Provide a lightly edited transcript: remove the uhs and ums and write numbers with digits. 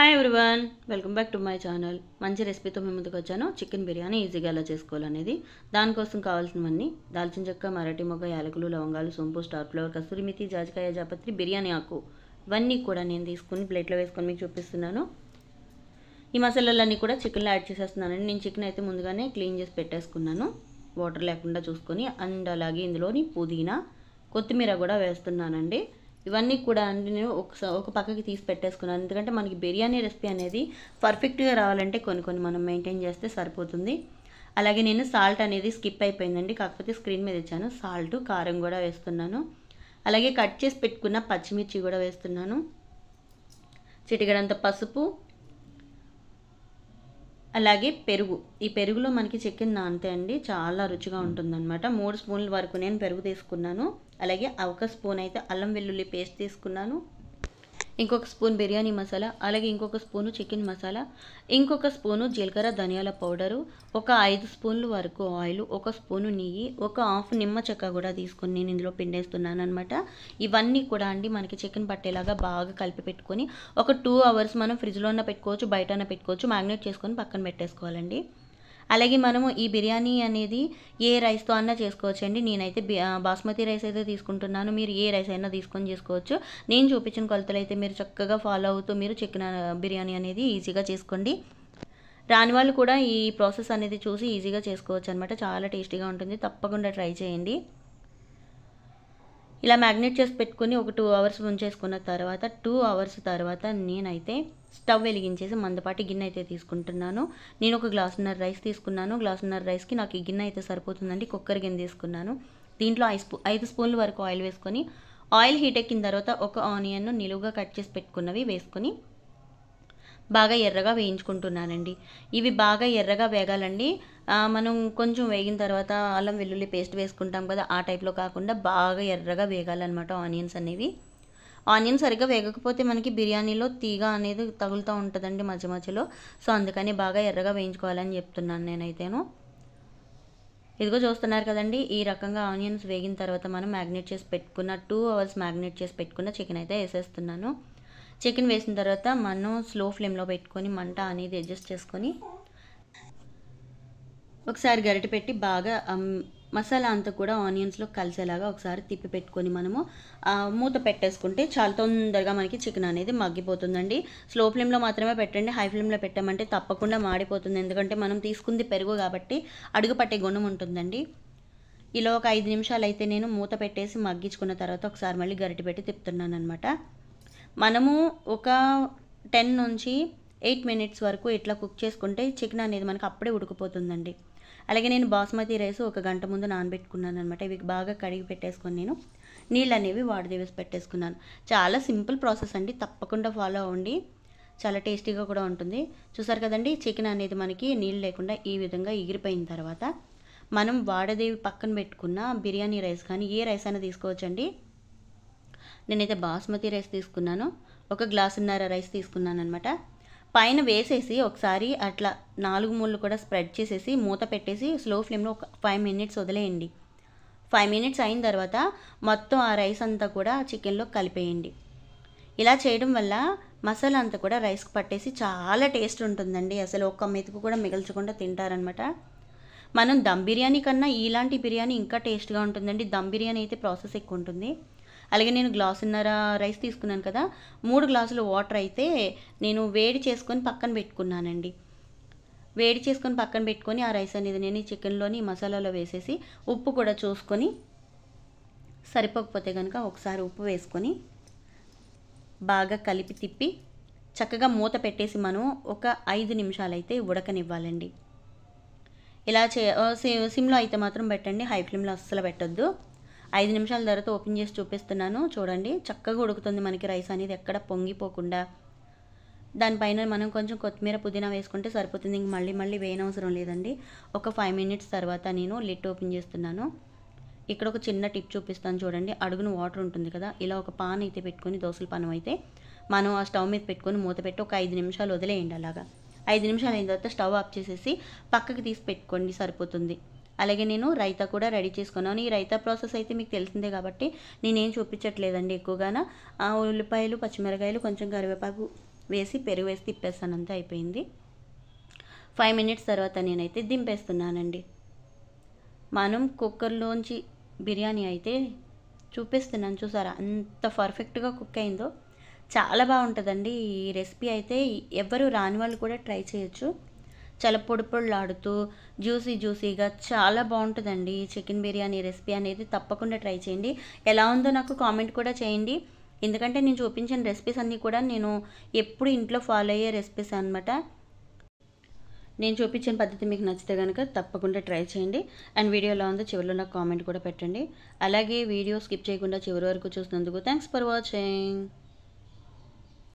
Hi everyone, welcome back to my channel. మంచి రెసిపీతో మేము ముందుకు వచ్చాను. చికెన్ బిర్యానీ ఈజీగా ఎలా చేసుకోవాలనేది. దానికోసం కావాల్సినవన్నీ: దాల్చిన చెక్క, మరాఠీ మొగ్గ, యాలకులు, లవంగాలు, సోంపు, స్టార్ ఫ్లవర్, కస్తూరి మెథి, జాజికాయ, జాపత్రి, బిర్యానీ ఆకు, ఇవన్నీ కూడా నేను తీసుకుని ప్లేట్లో వేసుకొని మీకు చూపిస్తున్నాను. ఈ మసాలాలన్నీ కూడా చికెన్లో యాడ్ చేసేస్తున్నానండి. నేను చికెన్ అయితే ముందుగానే క్లీన్ చేసి పెట్టేసుకున్నాను, వాటర్ లేకుండా చూసుకొని. అండ్ అలాగే ఇందులోని పుదీనా, కొత్తిమీర కూడా వేస్తున్నానండి. ఇవన్నీ కూడా అండి నేను ఒక పక్కకి తీసి పెట్టేసుకున్నాను. ఎందుకంటే మనకి బిర్యానీ రెసిపీ అనేది పర్ఫెక్ట్గా రావాలంటే కొన్ని మనం మెయింటైన్ చేస్తే సరిపోతుంది. అలాగే నేను సాల్ట్ అనేది స్కిప్ అయిపోయిందండి, కాకపోతే స్క్రీన్ మీద ఇచ్చాను. సాల్ట్, కారం కూడా వేస్తున్నాను. అలాగే కట్ చేసి పెట్టుకున్న పచ్చిమిర్చి కూడా వేస్తున్నాను. చిటికెడంత పసుపు, అలాగే పెరుగు. ఈ పెరుగులో మనకి చికెన్ నానితే అండి చాలా రుచిగా ఉంటుందన్నమాట. 3 స్పూన్ల వరకు నేను పెరుగు తీసుకున్నాను. అలాగే 1 స్పూన్ అయితే అల్లం వెల్లుల్లి పేస్ట్ తీసుకున్నాను. ఇంకొక స్పూన్ బిర్యానీ మసాలా, అలాగే ఇంకొక స్పూను చికెన్ మసాలా, ఇంకొక స్పూను జీలకర్ర ధనియాల పౌడరు, ఒక 5 స్పూన్ల వరకు ఆయిల్, 1 స్పూను నెయ్యి, ఒక హాఫ్ నిమ్మ చెక్క కూడా తీసుకొని నేను ఇందులో పిండేస్తున్నాను అనమాట. ఇవన్నీ కూడా అండి మనకి చికెన్ పట్టేలాగా బాగా కలిపి పెట్టుకొని ఒక 2 అవర్స్ మనం ఫ్రిడ్జ్లోనే పెట్టుకోవచ్చు, బయటనే పెట్టుకోవచ్చు. మ్యాగ్నేట్ చేసుకొని పక్కన పెట్టేసుకోవాలండి. అలాగే మనము ఈ బిర్యానీ అనేది ఏ రైస్తో అన్నా చేసుకోవచ్చండి. నేనైతే బాస్మతి రైస్ అయితే తీసుకుంటున్నాను. మీరు ఏ రైస్ అయినా తీసుకొని చేసుకోవచ్చు. నేను చూపించిన కొలతలు అయితే మీరు చక్కగా ఫాలో అవుతూ మీరు చికెన్ బిర్యానీ అనేది ఈజీగా చేసుకోండి. రాని వాళ్ళు కూడా ఈ ప్రాసెస్ అనేది చూసి ఈజీగా చేసుకోవచ్చు అనమాట. చాలా టేస్టీగా ఉంటుంది, తప్పకుండా ట్రై చేయండి. ఇలా మ్యాగ్నేట్ చేసి పెట్టుకుని ఒక 2 అవర్స్ ఉంచేసుకున్న తర్వాత 2 అవర్స్ తర్వాత నేనైతే స్టవ్ వెలిగించేసి మందపాటి గిన్నె అయితే తీసుకుంటున్నాను. నేను ఒక గ్లాసున్నర రైస్ తీసుకున్నాను. గ్లాసున్నర రైస్కి నాకు ఈ గిన్నె అయితే సరిపోతుందండి. కుక్కర్ గిన్నె తీసుకున్నాను. దీంట్లో 5 స్పూన్ల వరకు ఆయిల్ వేసుకొని, ఆయిల్ హీట్ ఎక్కిన తర్వాత ఒక ఆనియన్ను నిలువుగా కట్ చేసి పెట్టుకున్నవి వేసుకొని బాగా ఎర్రగా వేయించుకుంటున్నానండి. ఇవి బాగా ఎర్రగా వేగాలండి. మనం కొంచెం వేగిన తర్వాత అల్లం వెల్లుల్లి పేస్ట్ వేసుకుంటాం కదా, ఆ టైప్లో కాకుండా బాగా ఎర్రగా వేగాలన్నమాట ఆనియన్స్ అనేవి. ఆనియన్ సరిగ్గా వేగకపోతే మనకి బిర్యానీలో తీగ అనేది తగులుతూ ఉంటుందండి మధ్య మధ్యలో. సో అందుకని బాగా ఎర్రగా వేయించుకోవాలని చెప్తున్నాను నేనైతేను. ఇదిగో చూస్తున్నారు కదండి, ఈ రకంగా ఆనియన్స్ వేగిన తర్వాత మనం మ్యాగ్నేట్ చేసి పెట్టుకున్న 2 అవర్స్ మ్యాగ్నేట్ చేసి పెట్టుకున్న చికెన్ అయితే వేసేస్తున్నాను. చికెన్ వేసిన తర్వాత మనం స్లో ఫ్లేమ్లో పెట్టుకొని మంట అనేది అడ్జస్ట్ చేసుకొని ఒకసారి గరిటె పెట్టి బాగా మసాలా అంతా కూడా ఆనియన్స్లో కలిసేలాగా ఒకసారి తిప్పి పెట్టుకొని మనము మూత పెట్టేసుకుంటే చాలా తొందరగా మనకి చికెన్ అనేది మగ్గిపోతుందండి. స్లో ఫ్లేమ్లో మాత్రమే పెట్టండి. హై ఫ్లేమ్లో పెట్టామంటే తప్పకుండా మాడిపోతుంది. ఎందుకంటే మనం తీసుకుంది పెరుగు కాబట్టి అడుగు పట్టే గుణం ఉంటుందండి. ఇలా ఒక 5 నిమిషాలు అయితే నేను మూత పెట్టేసి మగ్గించుకున్న తర్వాత ఒకసారి మళ్ళీ గరిటె పెట్టి తిప్పుతున్నాను అనమాట. మనము ఒక 10 నుంచి 8 మినిట్స్ వరకు ఇట్లా కుక్ చేసుకుంటే చికెన్ అనేది మనకు అప్పుడే ఉడికిపోతుందండి. అలాగే నేను బాస్మతి రైస్ 1 గంట ముందు నానబెట్టుకున్నాను అనమాట. ఇవి బాగా కడిగి పెట్టేసుకొని నేను నీళ్ళు అనేవి వేసి పెట్టేసుకున్నాను. చాలా సింపుల్ ప్రాసెస్ అండి, తప్పకుండా ఫాలో అవ్వండి. చాలా టేస్టీగా కూడా ఉంటుంది. చూసారు కదండి, చికెన్ అనేది మనకి నీళ్ళు లేకుండా ఈ విధంగా ఎగిరిపోయిన తర్వాత మనం వాడదేవి పక్కన పెట్టుకున్న బిర్యానీ రైస్ కానీ ఏ రైస్ అయినా తీసుకోవచ్చండి. నేనైతే బాస్మతి రైస్ తీసుకున్నాను. 1 గ్లాసున్నర రైస్ తీసుకున్నాను అనమాట. పైన వేసేసి ఒకసారి అట్లా 4 మూలలు కూడా స్ప్రెడ్ చేసేసి మూత పెట్టేసి స్లో ఫ్లేమ్లో ఒక 5 మినిట్స్ వదిలేయండి. 5 మినిట్స్ అయిన తర్వాత మొత్తం ఆ రైస్ అంతా కూడా చికెన్లో కలిపేయండి. ఇలా చేయడం వల్ల మసాలా అంతా కూడా రైస్కి పట్టేసి చాలా టేస్ట్ ఉంటుందండి. అసలు ఒక్క మెతుకు కూడా మిగల్చకుండా తింటారనమాట. మనం దమ్ బిర్యానీ కన్నా ఇలాంటి బిర్యానీ ఇంకా టేస్ట్గా ఉంటుందండి. దమ్ బిర్యానీ అయితే ప్రాసెస్ ఎక్కువ ఉంటుంది. అలాగే నేను గ్లాసున్నర రైస్ తీసుకున్నాను కదా, 3 గ్లాసులు వాటర్ అయితే నేను వేడి చేసుకొని పక్కన పెట్టుకున్నానండి. వేడి చేసుకొని పక్కన పెట్టుకొని ఆ రైస్ అనేది నేను ఈ చికెన్లోని మసాలాలో వేసేసి ఉప్పు కూడా చూసుకొని సరిపోకపోతే కనుక ఒకసారి ఉప్పు వేసుకొని బాగా కలిపి తిప్పి చక్కగా మూత పెట్టేసి మనం ఒక 5 నిమిషాలు అయితే ఉడకనివ్వాలండి. ఇలా సిమ్లో అయితే మాత్రం పెట్టండి, హై ఫ్లేమ్లో అస్సలు పెట్టొద్దు. 5 నిమిషాల తర్వాత ఓపెన్ చేసి చూపిస్తున్నాను. చూడండి, చక్కగా ఉడుకుతుంది మనకి రైస్ అనేది ఎక్కడ పొంగిపోకుండా. దానిపైన మనం కొంచెం కొత్తిమీర, పుదీనా వేసుకుంటే సరిపోతుంది. ఇంక మళ్ళీ వేయనవసరం లేదండి. ఒక 5 మినిట్స్ తర్వాత నేను లిడ్ ఓపెన్ చేస్తున్నాను. ఇక్కడ ఒక చిన్న టిప్ చూపిస్తాను చూడండి. అడుగున వాటర్ ఉంటుంది కదా, ఇలా ఒక పాన్ అయితే పెట్టుకొని, దోసల పానం అయితే మనం ఆ స్టవ్ మీద పెట్టుకొని మూత పెట్టి ఒక 5 నిమిషాలు వదిలేయండి. అలాగా 5 నిమిషాలు అయిన తర్వాత స్టవ్ ఆఫ్ చేసేసి పక్కకి తీసి పెట్టుకోండి, సరిపోతుంది. అలాగే నేను రైతా కూడా రెడీ చేసుకున్నాను. ఈ రైతా ప్రాసెస్ అయితే మీకు తెలిసిందే కాబట్టి నేనేం చూపించట్లేదండి ఎక్కువగాన. ఉల్లిపాయలు, పచ్చిమిరకాయలు, కొంచెం కరివేపాకు వేసి పెరుగు వేసి తిప్పేస్తాను, అంతే అయిపోయింది. 5 మినిట్స్ తర్వాత నేనైతే దింపేస్తున్నానండి. మనం కుక్కర్లోంచి బిర్యానీ అయితే చూపిస్తున్నాను, చూసారా అంత పర్ఫెక్ట్గా కుక్ అయిందో. చాలా బాగుంటుందండి ఈ రెసిపీ అయితే. ఎవరు రాని వాళ్ళు కూడా ట్రై చేయొచ్చు. చాలా పొడి పొడిలాడుతూ జ్యూసీగా చాలా బాగుంటుందండి చికెన్ బిర్యానీ రెసిపీ అనేది. తప్పకుండా ట్రై చేయండి. ఎలా ఉందో నాకు కామెంట్ కూడా చేయండి. ఎందుకంటే నేను చూపించిన రెసిపీస్ అన్నీ కూడా నేను ఎప్పుడు ఇంట్లో ఫాలో అయ్యే రెసిపీస్ అనమాట. నేను చూపించిన పద్ధతి మీకు నచ్చితే కనుక తప్పకుండా ట్రై చేయండి. అండ్ వీడియో ఎలా ఉందో చివరిలో నాకు కామెంట్ కూడా పెట్టండి. అలాగే వీడియో స్కిప్ చేయకుండా చివరి వరకు చూసినందుకు థ్యాంక్స్ ఫర్ వాచింగ్.